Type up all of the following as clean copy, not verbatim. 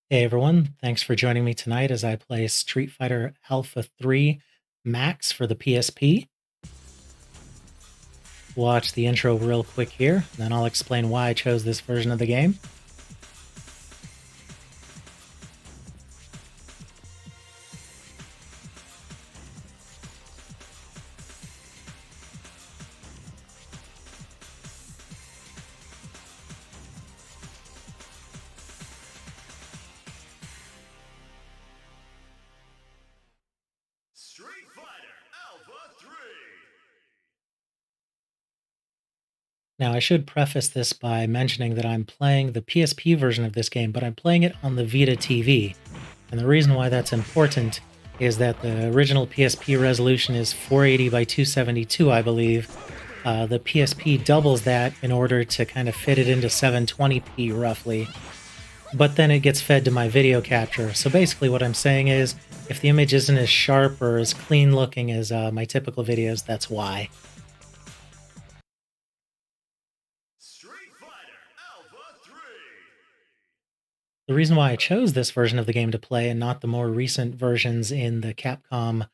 Hey everyone, thanks for joining me tonight as I play Street Fighter Alpha 3 Max for the PSP. Watch the intro real quick here, then I'll explain why I chose this version of the game. Street Fighter Alpha 3! Now I should preface this by mentioning that I'm playing the PSP version of this game, but I'm playing it on the VITA TV. And the reason why that's important is that the original PSP resolution is 480 by 272, I believe. The PSP doubles that in order to kind of fit it into 720p roughly. But then it gets fed to my video capture. So basically what I'm saying is, if the image isn't as sharp or as clean looking as my typical videos, that's why. Street Fighter Alpha 3! The reason why I chose this version of the game to play and not the more recent versions in the Capcom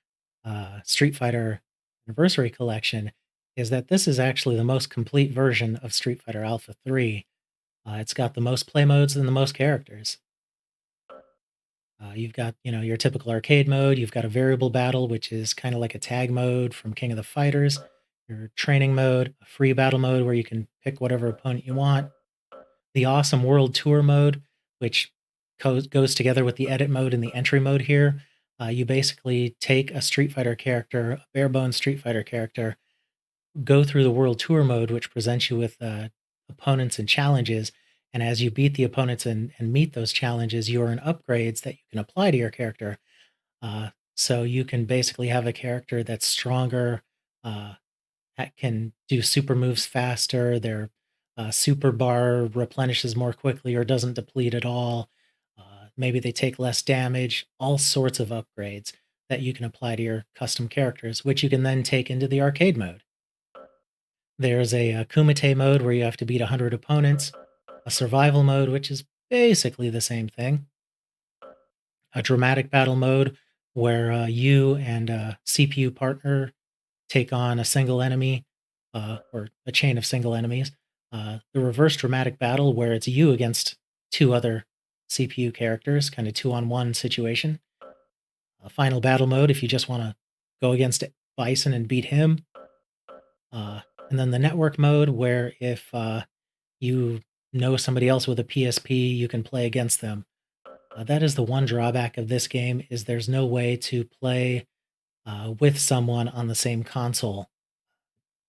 Street Fighter Anniversary Collection is that this is actually the most complete version of Street Fighter Alpha 3. It's got the most play modes and the most characters. You've got, your typical arcade mode. You've got a variable battle, which is kind of like a tag mode from King of the Fighters. Your training mode, a free battle mode where you can pick whatever opponent you want. The awesome world tour mode, which goes together with the edit mode and the entry mode here. You basically take a Street Fighter character, a bare bones Street Fighter character, go through the world tour mode, which presents you with opponents and challenges. And as you beat the opponents and meet those challenges, you earn upgrades that you can apply to your character. So you can basically have a character that's stronger, uh, that can do super moves faster. Their super bar replenishes more quickly or doesn't deplete at all. Maybe they take less damage. All sorts of upgrades that you can apply to your custom characters, which you can then take into the arcade mode. There's a Kumite mode where you have to beat 100 opponents, a survival mode, which is basically the same thing, a dramatic battle mode where you and a CPU partner take on a single enemy or a chain of single enemies. The reverse dramatic battle where it's you against two other CPU characters, kind of 2-on-1 situation. A final battle mode if you just want to go against Bison and beat him. Uh, and then the network mode where if you know somebody else with a PSP, you can play against them. That is the one drawback of this game is there's no way to play with someone on the same console.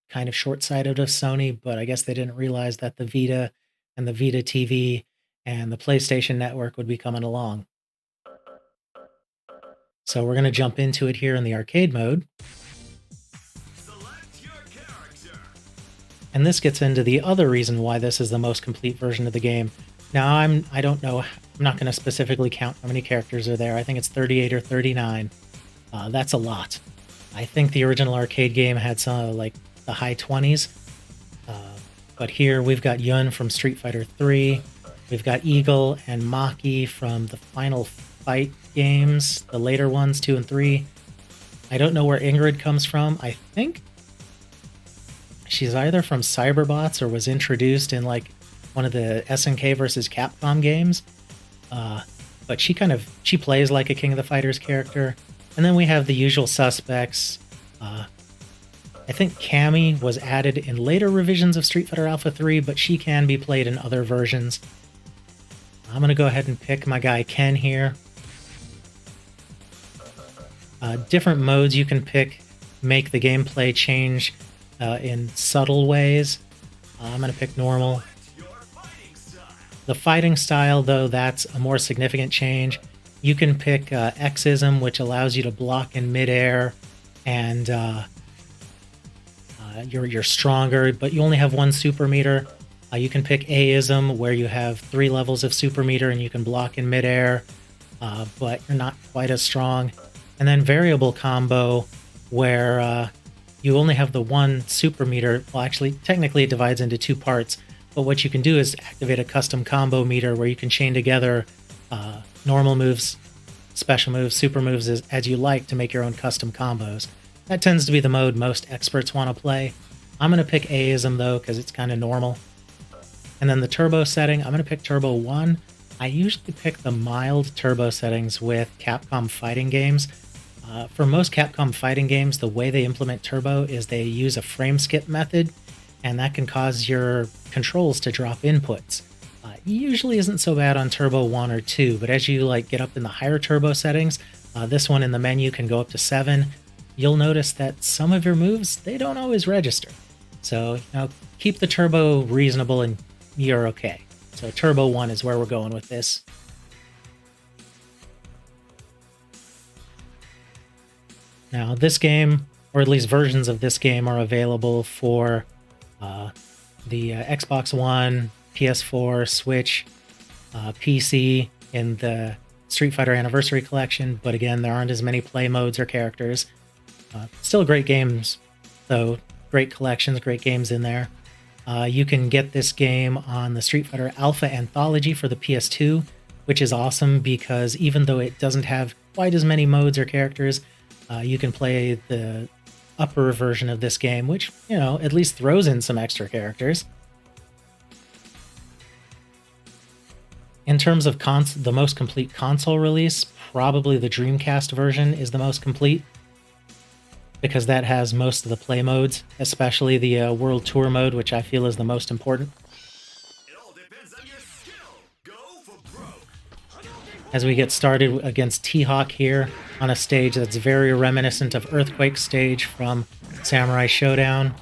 Kind of short-sighted of Sony, but I guess they didn't realize that the Vita and the Vita TV and the PlayStation Network would be coming along. So we're going to jump into it here in the arcade mode. Select your character! And this gets into the other reason why this is the most complete version of the game. Now, I don't know, I'm not going to specifically count how many characters are there. I think it's 38 or 39. That's a lot. I think the original arcade game had some like the high 20s. But here we've got Yun from Street Fighter 3. We've got Eagle and Maki from the Final Fight games, the later ones, 2 and 3. I don't know where Ingrid comes from. I think she's either from Cyberbots or was introduced in like one of the SNK versus Capcom games. But she plays like a King of the Fighters character. And then we have the usual suspects. I think Cammy was added in later revisions of Street Fighter Alpha 3, but she can be played in other versions. I'm going to go ahead and pick my guy Ken here. Different modes you can pick make the gameplay change in subtle ways. I'm going to pick normal. The fighting style, though, that's a more significant change. You can pick Xism, which allows you to block in midair, and you're stronger, but you only have one super meter. You can pick Aism, where you have 3 levels of super meter and you can block in midair, but you're not quite as strong. And then variable combo, where you only have the one super meter. Well, actually, technically it divides into 2 parts, but what you can do is activate a custom combo meter where you can chain together normal moves, special moves, super moves as you like to make your own custom combos. That tends to be the mode most experts want to play. I'm going to pick Aism though, because it's kind of normal. And then the turbo setting, I'm going to pick Turbo 1. I usually pick the mild turbo settings with Capcom fighting games. For most Capcom fighting games, the way they implement turbo is they use a frame skip method, and that can cause your controls to drop inputs. Usually isn't so bad on Turbo 1 or 2, but as you get up in the higher turbo settings, this one in the menu can go up to 7. You'll notice that some of your moves, they don't always register. So, keep the turbo reasonable and you're okay. So Turbo 1 is where we're going with this. Now, this game, or at least versions of this game, are available for the Xbox One, PS4, Switch, PC in the Street Fighter Anniversary Collection, but again, there aren't as many play modes or characters. Still great games, though. Great collections, great games in there. You can get this game on the Street Fighter Alpha Anthology for the PS2, which is awesome because even though it doesn't have quite as many modes or characters, you can play the upper version of this game, which, at least throws in some extra characters. In terms of the most complete console release, probably the Dreamcast version is the most complete, because that has most of the play modes, especially the World Tour mode, which I feel is the most important. It all depends on your skill. Go for broke. As we get started against T-Hawk here on a stage that's very reminiscent of Earthquake stage from Samurai Showdown.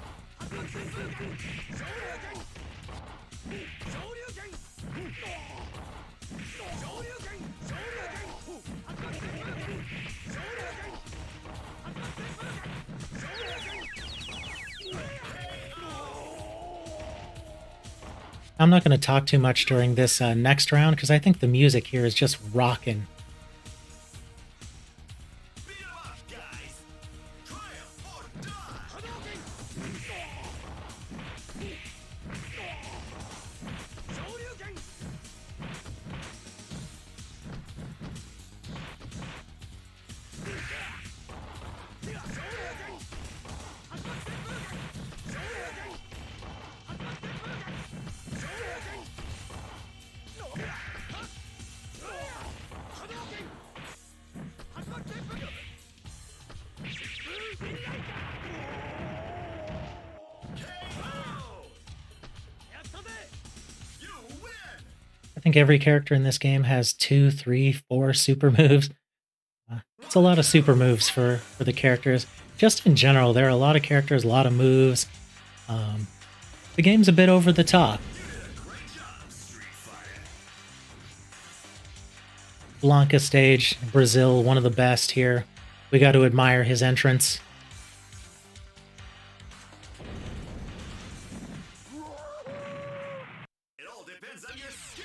I'm not going to talk too much during this next round because I think the music here is just rocking. Beat 'em up, guys. Triumph or die. I think every character in this game has 2, 3, 4 super moves. It's a lot of super moves for the characters. Just in general, there are a lot of characters, a lot of moves. The game's a bit over the top. Blanca stage, Brazil, one of the best here. We got to admire his entrance. It all depends on your skill.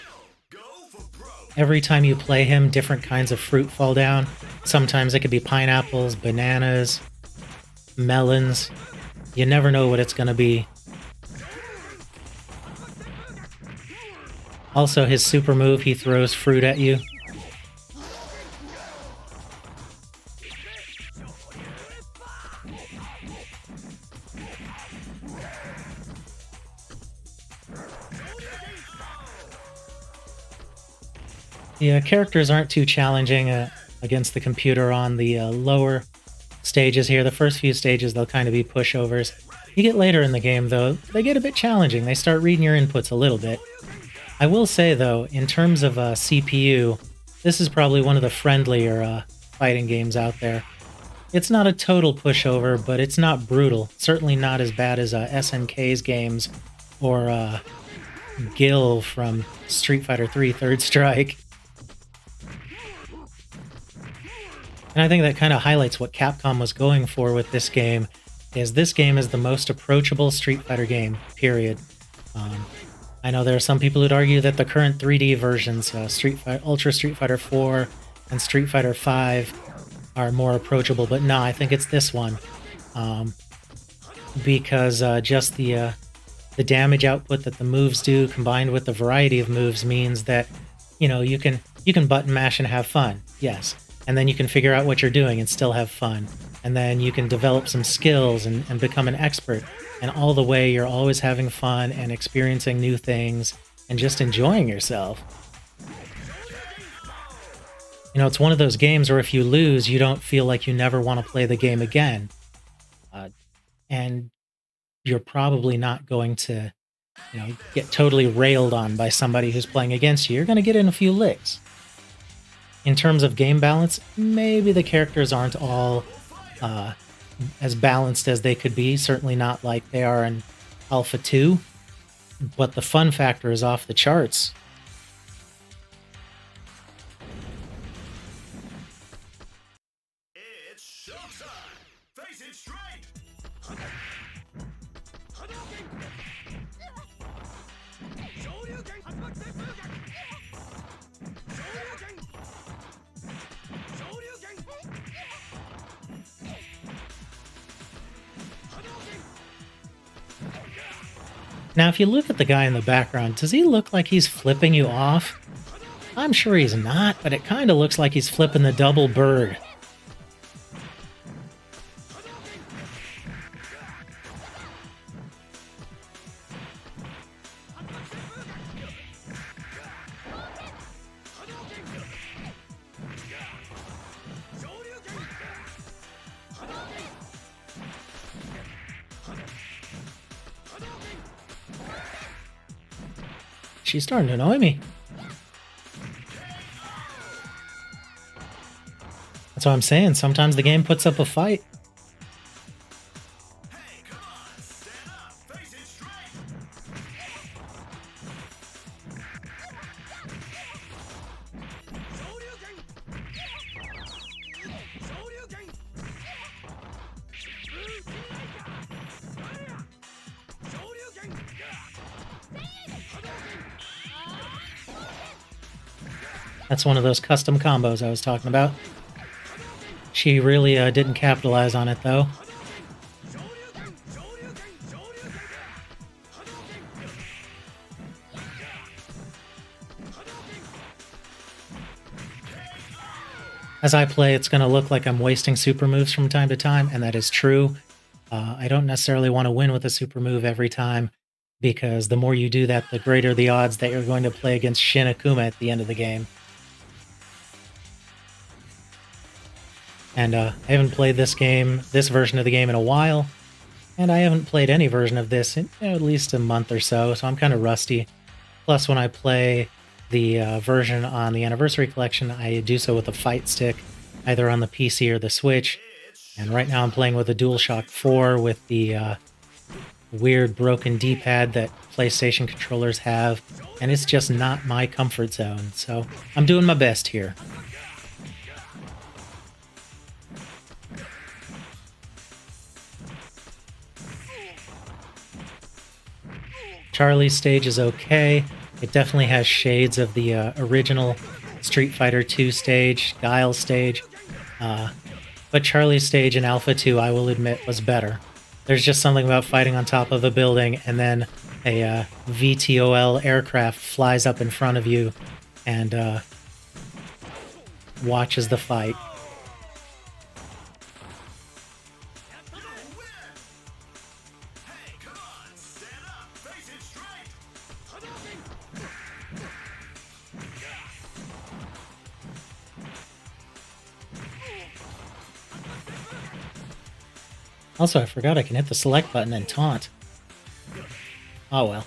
Go for broke. Every time you play him, different kinds of fruit fall down. Sometimes it could be pineapples, bananas, melons. You never know what it's going to be. Also, his super move, he throws fruit at you. The characters aren't too challenging against the computer on the lower stages here. The first few stages, they'll kind of be pushovers. You get later in the game, though, they get a bit challenging. They start reading your inputs a little bit. I will say, though, in terms of CPU, this is probably one of the friendlier fighting games out there. It's not a total pushover, but it's not brutal. Certainly not as bad as SNK's games or Gil from Street Fighter 3 Third Strike. And I think that kind of highlights what Capcom was going for with this game, is this game is the most approachable Street Fighter game, period. I know there are some people who'd argue that the current 3D versions, Ultra Street Fighter 4 and Street Fighter 5, are more approachable, but no, I think it's this one. Because just the damage output that the moves do, combined with the variety of moves, means that you You can button mash and have fun, yes. And then you can figure out what you're doing and still have fun. And then you can develop some skills and become an expert. And all the way, you're always having fun and experiencing new things and just enjoying yourself. You know, it's one of those games where if you lose, you don't feel like you never want to play the game again. Uh, and you're probably not going to, get totally railed on by somebody who's playing against you. You're going to get in a few licks. In terms of game balance, maybe the characters aren't all uh, as balanced as they could be. Certainly not like they are in Alpha 2, but the fun factor is off the charts. It's showtime! Face it straight! Now, if you look at the guy in the background, does he look like he's flipping you off? I'm sure he's not, but it kind of looks like he's flipping the double bird. She's starting to annoy me. That's what I'm saying. Sometimes the game puts up a fight. Hey, come on! Stand up! Face it straight! That's one of those custom combos I was talking about. She really didn't capitalize on it, though. As I play, it's going to look like I'm wasting super moves from time to time, and that is true. I don't necessarily want to win with a super move every time, because the more you do that, the greater the odds that you're going to play against Shin Akuma at the end of the game. And I haven't played this version of the game in a while, and I haven't played any version of this in at least a month or so I'm kind of rusty. Plus, when I play the version on the Anniversary Collection, I do so with a fight stick, either on the PC or the Switch. And right now I'm playing with a DualShock 4 with the weird broken D-pad that PlayStation controllers have, and it's just not my comfort zone, so I'm doing my best here. Charlie's stage is okay. It definitely has shades of the original Street Fighter 2 stage, Guile stage. But Charlie's stage in Alpha 2, I will admit, was better. There's just something about fighting on top of a building and then a VTOL aircraft flies up in front of you and watches the fight. Also, I forgot I can hit the select button and taunt. Oh well.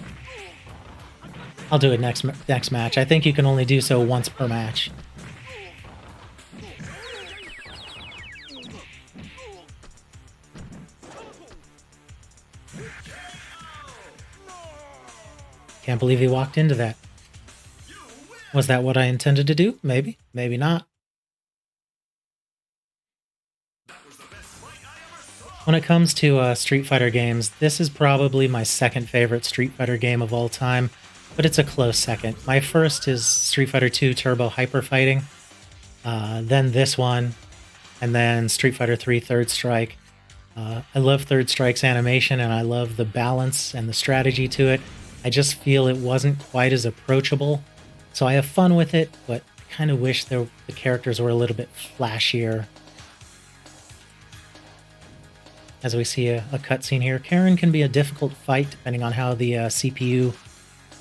I'll do it next match. I think you can only do so once per match. Can't believe he walked into that. Was that what I intended to do? Maybe. Maybe not. When it comes to Street Fighter games, this is probably my second favorite Street Fighter game of all time, but it's a close second. My first is Street Fighter 2 Turbo Hyper Fighting, then this one, and then Street Fighter 3 Third Strike. I love Third Strike's animation, and I love the balance and the strategy to it. I just feel it wasn't quite as approachable, so I have fun with it, but kind of wish the characters were a little bit flashier. As we see a cutscene here, Karen can be a difficult fight depending on how the CPU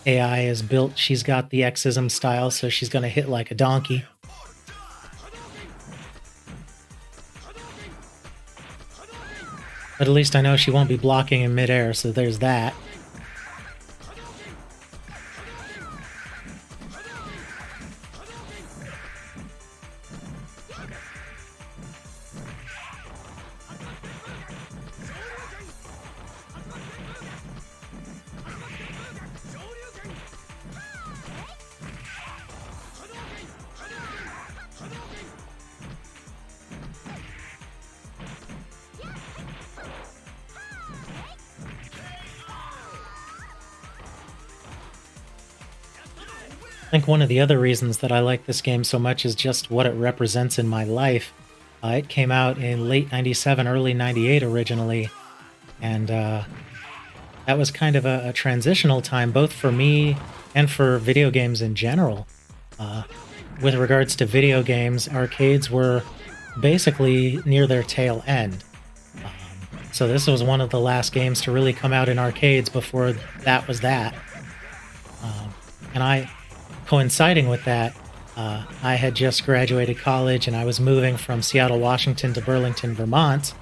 AI is built. She's got the Xism style, so she's going to hit like a donkey. But at least I know she won't be blocking in midair, so there's that. I think one of the other reasons that I like this game so much is just what it represents in my life. It came out in late 97, early 98 originally, and that was kind of a transitional time, both for me and for video games in general. With regards to video games, arcades were basically near their tail end. So this was one of the last games to really come out in arcades before that was that. And coinciding with that, I had just graduated college and I was moving from Seattle, Washington to Burlington, Vermont.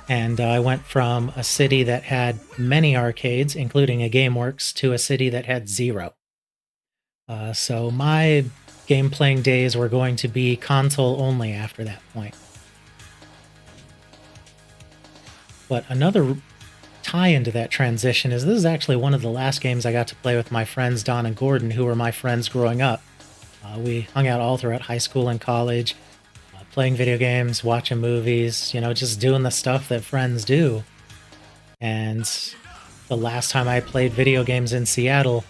And I went from a city that had many arcades, including a GameWorks, to a city that had zero. So my game playing days were going to be console only after that point. But another tie into that transition is this is actually one of the last games I got to play with my friends Don and Gordon, who were my friends growing up. We hung out all throughout high school and college, playing video games, watching movies, you know, just doing the stuff that friends do. And the last time I played video games in Seattle,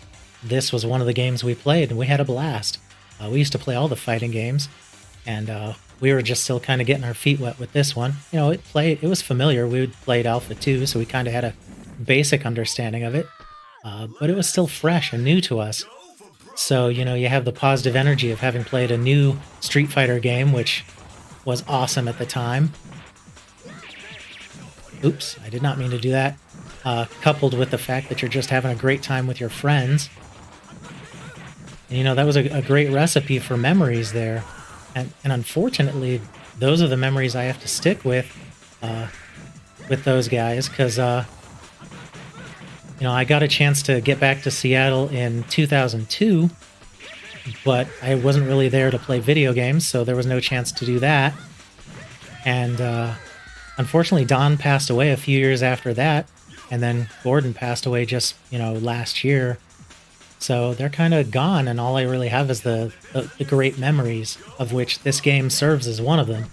this was one of the games we played, and we had a blast. We used to play all the fighting games, and we were just still kind of getting our feet wet with this one. You know, it was familiar. We had played Alpha 2, so we kind of had a basic understanding of it. But it was still fresh and new to us. So, you know, you have the positive energy of having played a new Street Fighter game, which was awesome at the time. Oops, I did not mean to do that. Coupled with the fact that you're just having a great time with your friends. And, you know, that was a great recipe for memories there. And unfortunately, those are the memories I have to stick with those guys, because, you know, I got a chance to get back to Seattle in 2002, but I wasn't really there to play video games, so there was no chance to do that. And unfortunately, Don passed away a few years after that, and then Gordon passed away just, you know, last year. So they're kind of gone, and all I really have is the great memories, of which this game serves as one of them.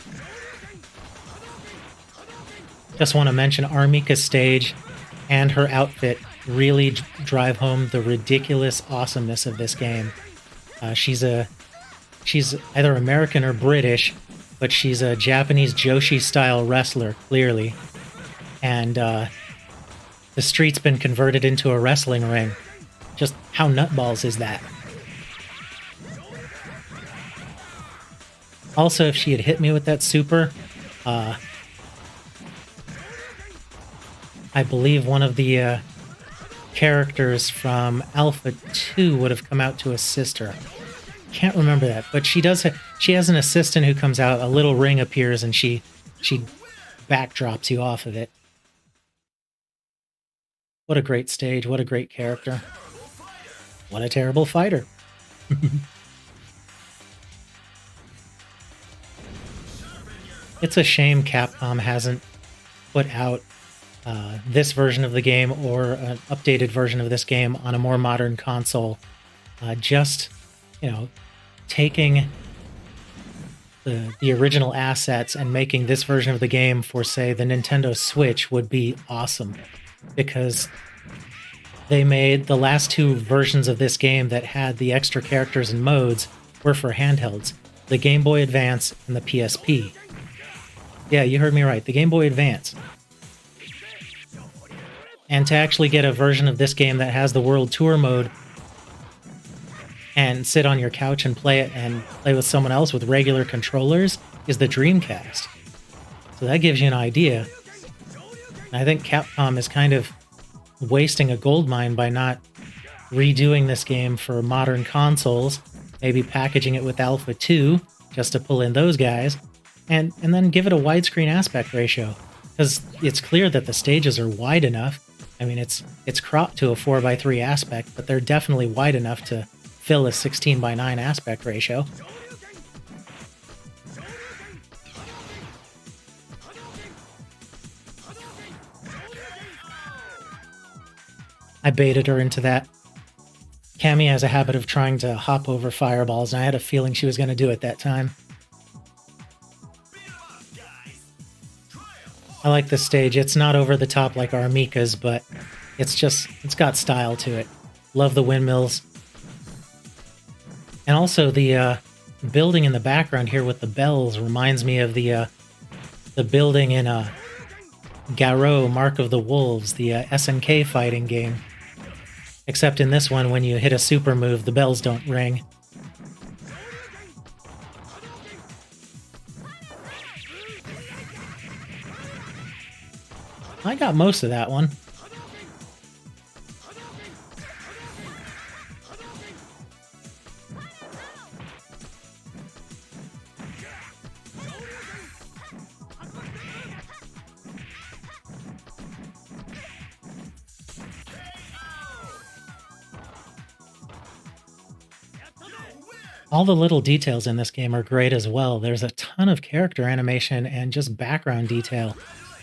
Just want to mention Armika's stage and her outfit really drive home the ridiculous awesomeness of this game. She's either American or British, but she's a Japanese Joshi-style wrestler, clearly. And the street's been converted into a wrestling ring. Just how nutballs is that? Also, if she had hit me with that super, I believe one of the characters from Alpha 2 would have come out to assist her. Can't remember that, but she does. She has an assistant who comes out. A little ring appears, and she backdrops you off of it. What a great stage! What a great character! What a terrible fighter! It's a shame Capcom hasn't put out this version of the game or an updated version of this game on a more modern console. Just, you know, taking the original assets and making this version of the game for, say, the Nintendo Switch would be awesome, because they made the last two versions of this game that had the extra characters and modes were for handhelds, the Game Boy Advance and the PSP. Yeah, you heard me right, the Game Boy Advance. And to actually get a version of this game that has the World Tour mode and sit on your couch and play it and play with someone else with regular controllers is the Dreamcast. So that gives you an idea. And I think Capcom is kind of wasting a gold mine by not redoing this game for modern consoles, maybe packaging it with Alpha 2 just to pull in those guys, and then give it a widescreen aspect ratio. Because it's clear that the stages are wide enough. I mean, it's cropped to a 4:3 aspect, but they're definitely wide enough to fill a 16:9 aspect ratio. I baited her into that. Cammy has a habit of trying to hop over fireballs, and I had a feeling she was going to do it that time. I like this stage. It's not over the top like Armika's, but it's got style to it. Love the windmills. And also the building in the background here with the bells reminds me of the building in Garou, Mark of the Wolves, the SNK fighting game. Except in this one, when you hit a super move, the bells don't ring. I got most of that one. All the little details in this game are great as well. There's a ton of character animation and just background detail.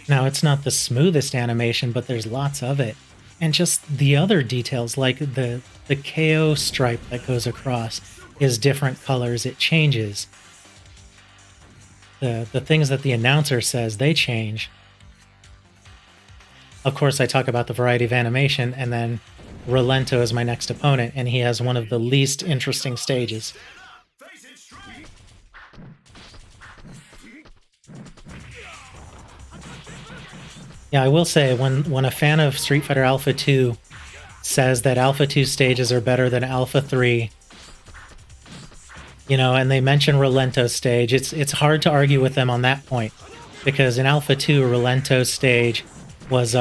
Now, it's not the smoothest animation, but there's lots of it. And just the other details, like the KO stripe that goes across is different colors. It changes. The things that the announcer says, they change. Of course, I talk about the variety of animation, and then Rolento is my next opponent, and he has one of the least interesting stages. Yeah, I will say, when a fan of Street Fighter Alpha 2 says that Alpha 2 stages are better than Alpha 3, you know, and they mention Rolento's stage, it's hard to argue with them on that point. Because in Alpha 2, Rolento's stage was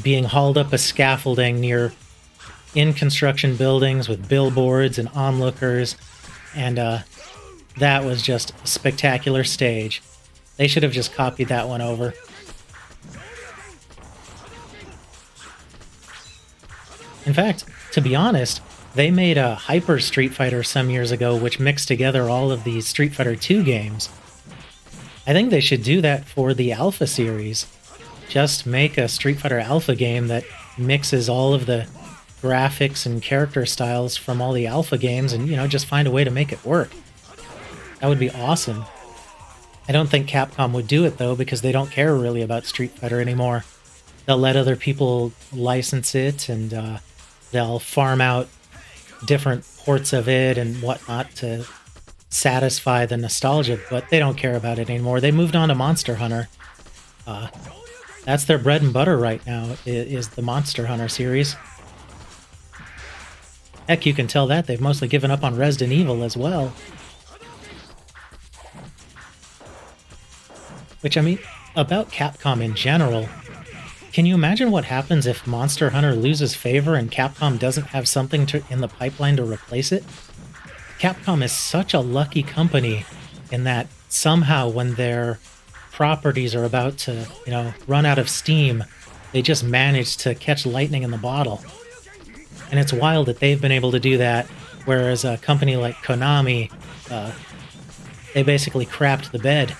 being hauled up a scaffolding near in-construction buildings with billboards and onlookers, and that was just a spectacular stage. They should have just copied that one over. In fact, to be honest, they made a Hyper Street Fighter some years ago which mixed together all of these Street Fighter 2 games. I think they should do that for the Alpha series. Just make a Street Fighter Alpha game that mixes all of the graphics and character styles from all the Alpha games and, you know, just find a way to make it work. That would be awesome. I don't think Capcom would do it, though, because they don't care really about Street Fighter anymore. They'll let other people license it, and they'll farm out different ports of it and whatnot to satisfy the nostalgia, but they don't care about it anymore. They moved on to Monster Hunter. That's their bread and butter right now, is the Monster Hunter series. Heck, you can tell that they've mostly given up on Resident Evil as well. Which, I mean, about Capcom in general, can you imagine what happens if Monster Hunter loses favor and Capcom doesn't have something in the pipeline to replace it? Capcom is such a lucky company in that somehow when their properties are about to, you know, run out of steam, they just manage to catch lightning in the bottle. And it's wild that they've been able to do that, whereas a company like Konami, they basically crapped the bed.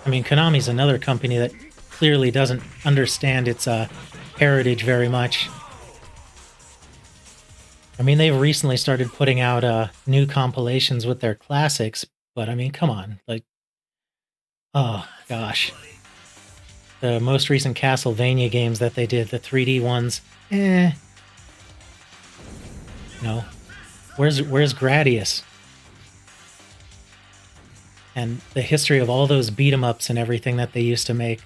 I mean, Konami's another company that clearly doesn't understand its heritage very much. I mean, they've recently started putting out new compilations with their classics, but I mean, come on. Like, oh, gosh. The most recent Castlevania games that they did, the 3D ones, eh. You know, where's Gradius? And the history of all those beat 'em ups and everything that they used to make.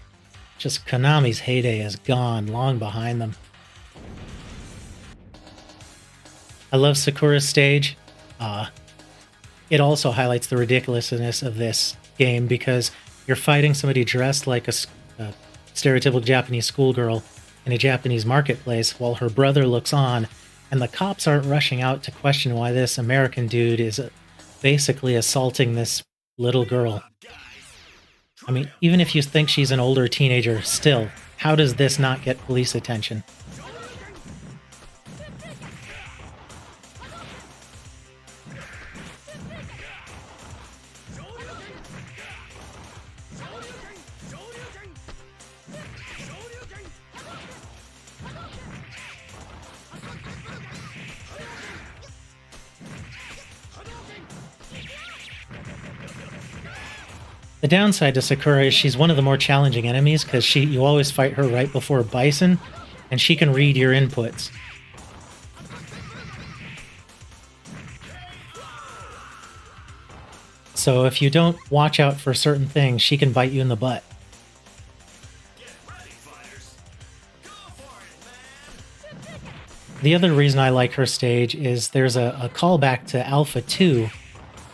Just Konami's heyday is gone, long behind them. I love Sakura's stage. Uh, it also highlights the ridiculousness of this game because you're fighting somebody dressed like a stereotypical Japanese schoolgirl in a Japanese marketplace while her brother looks on, and the cops aren't rushing out to question why this American dude is basically assaulting this little girl. I mean, even if you think she's an older teenager, still, how does this not get police attention? The downside to Sakura is she's one of the more challenging enemies because you always fight her right before Bison, and she can read your inputs. So if you don't watch out for certain things, she can bite you in the butt. The other reason I like her stage is there's a callback to Alpha 2,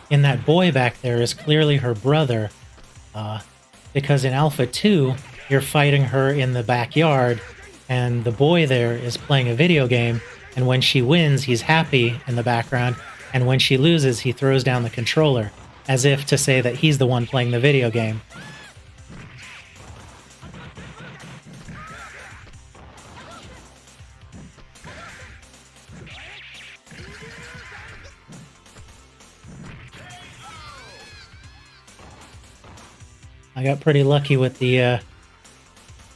in that boy back there is clearly her brother, because in Alpha 2, you're fighting her in the backyard, and the boy there is playing a video game, and when she wins, he's happy in the background, and when she loses, he throws down the controller, as if to say that he's the one playing the video game. I got pretty lucky with the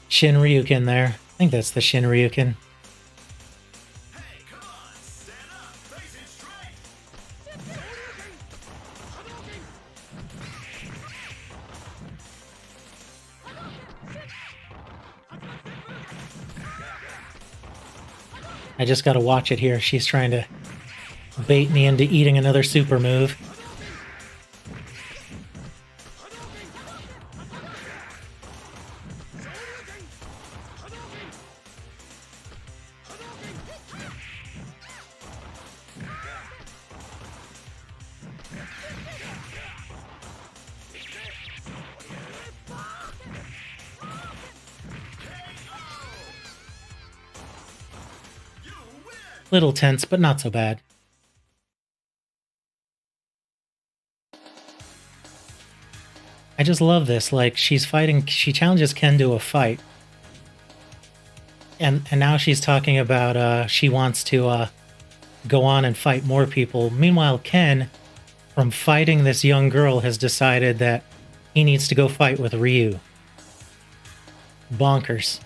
Shin Ryuken there. I think that's the Shin Ryuken. I just gotta watch it here. She's trying to bait me into eating another super move. Little tense, but not so bad. I just love this. Like, she's fighting, she challenges Ken to a fight. And now she's talking about she wants to go on and fight more people. Meanwhile, Ken, from fighting this young girl, has decided that he needs to go fight with Ryu. Bonkers.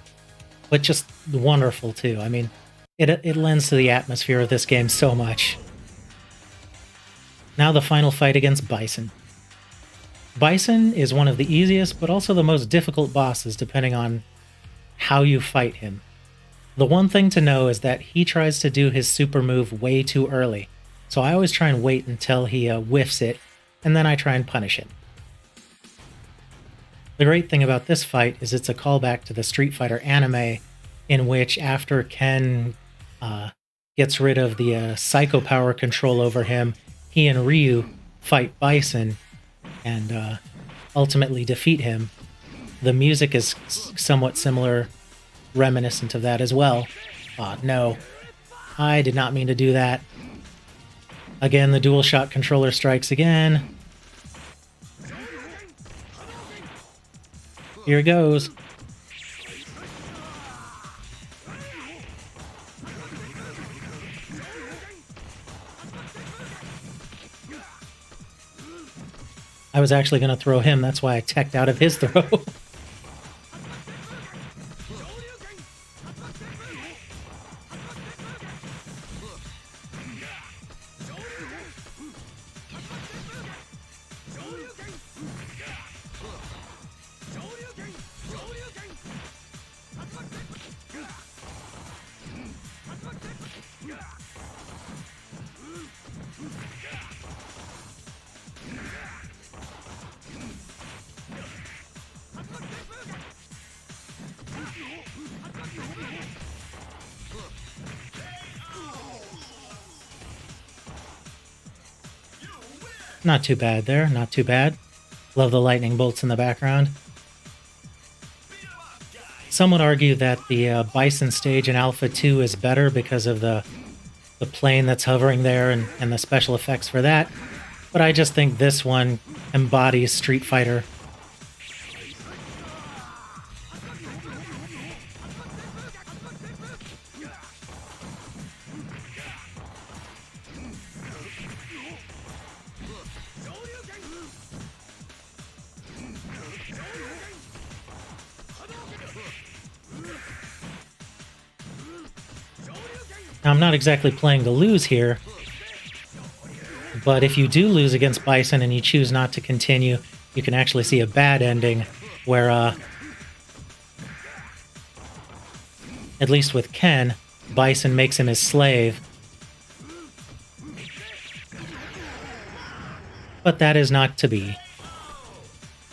But just wonderful, too. I mean, it lends to the atmosphere of this game so much. Now the final fight against Bison. Bison is one of the easiest, but also the most difficult bosses, depending on how you fight him. The one thing to know is that he tries to do his super move way too early, so I always try and wait until he whiffs it, and then I try and punish him. The great thing about this fight is it's a callback to the Street Fighter anime, in which after Ken gets rid of the psycho power control over him, he and Ryu fight Bison and ultimately defeat him. The music is somewhat similar, reminiscent of that as well. No, I did not mean to do that. Again, the DualShock controller strikes again. Here it goes. I was actually going to throw him, that's why I teched out of his throw. Not too bad there, not too bad. Love the lightning bolts in the background. Some would argue that the Bison stage in Alpha 2 is better because of the plane that's hovering there and the special effects for that. But I just think this one embodies Street Fighter. Now, I'm not exactly playing to lose here, but if you do lose against Bison and you choose not to continue, you can actually see a bad ending where, at least with Ken, Bison makes him his slave. But that is not to be.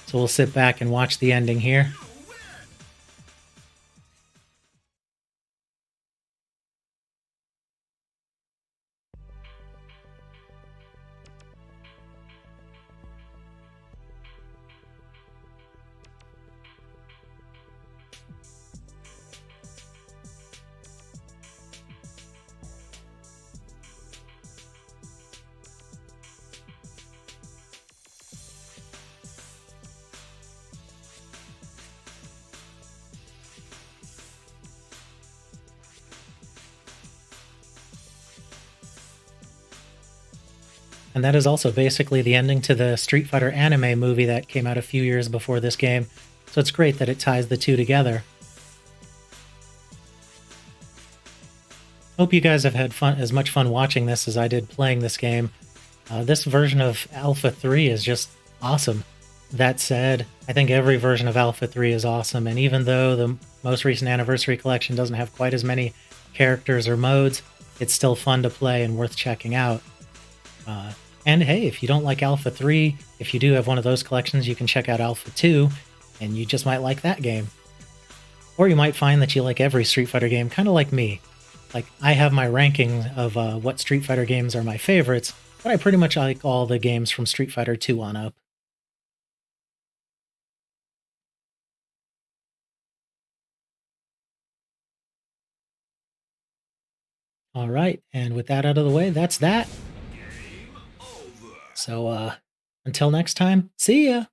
So we'll sit back and watch the ending here. And that is also basically the ending to the Street Fighter anime movie that came out a few years before this game. So it's great that it ties the two together. Hope you guys have had fun, as much fun watching this as I did playing this game. This version of Alpha 3 is just awesome. That said, I think every version of Alpha 3 is awesome, and even though the most recent Anniversary Collection doesn't have quite as many characters or modes, it's still fun to play and worth checking out. And hey, if you don't like Alpha 3, if you do have one of those collections, you can check out Alpha 2, and you just might like that game. Or you might find that you like every Street Fighter game, kind of like me. Like, I have my ranking of what Street Fighter games are my favorites, but I pretty much like all the games from Street Fighter 2 on up. All right, and with that out of the way, that's that. Over. So, until next time, see ya!